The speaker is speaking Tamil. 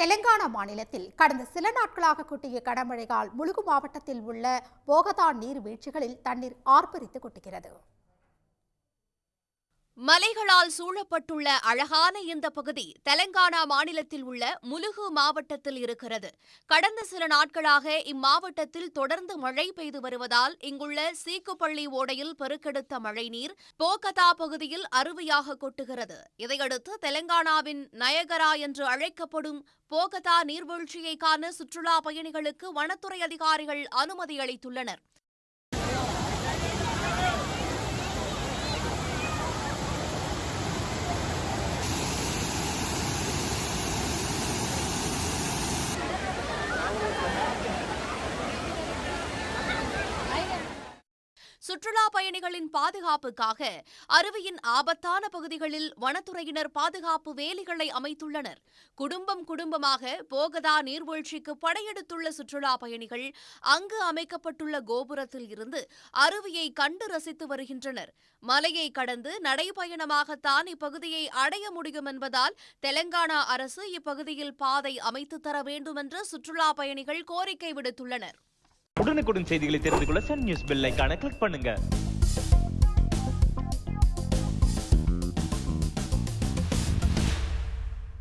தெலங்கானா மாநிலத்தில் கடந்த சில நாட்களாக கொட்டிய கனமழையால் முலுகு மாவட்டத்தில் உள்ள போகதா நீர்வீழ்ச்சிகளில் தண்ணீர் ஆர்ப்பரித்து கொட்டுகிறது. மலைகளால் சூழப்பட்டுள்ள அழகான இந்த பகுதி தெலங்கானா மாநிலத்தில் உள்ள முலுகு மாவட்டத்தில் இருக்கிறது. கடந்த சில நாட்களாக இம்மாவட்டத்தில் தொடர்ந்து மழை பெய்து வருவதால் இங்குள்ள சீக்குப்பள்ளி ஓடையில் பெருக்கெடுத்த மழைநீர் போகதா பகுதியில் அருவியாக கொட்டுகிறது. இதையடுத்து தெலங்கானாவின் நயகரா என்று அழைக்கப்படும் போகதா நீர்வீழ்ச்சியை காண சுற்றுலா பயணிகளுக்கு வனத்துறை அதிகாரிகள் அனுமதி அளித்துள்ளனர். சுற்றுலா பயணிகளின் பாதுகாப்புக்காக அருவியின் ஆபத்தான பகுதிகளில் வனத்துறையினர் பாதுகாப்பு வேலிகளை அமைத்துள்ளனர். குடும்பமாக போகதா நீர்வீழ்ச்சிக்கு படையெடுத்துள்ள சுற்றுலா பயணிகள் அங்கு அமைக்கப்பட்டுள்ள கோபுரத்தில் இருந்து அருவியை கண்டு ரசித்து வருகின்றனர். மலையை கடந்து நடைபயணமாகத்தான் இப்பகுதியை அடைய முடியும் என்பதால் தெலங்கானா அரசு இப்பகுதியில் பாதை அமைத்து தர வேண்டும் என்று சுற்றுலா பயணிகள் கோரிக்கை விடுத்துள்ளனர். உடனுக்குடன் செய்திகளை தெரிந்து கொள்ள சன் நியூஸ் பெல் ஐகானை கிளிக் பண்ணுங்க.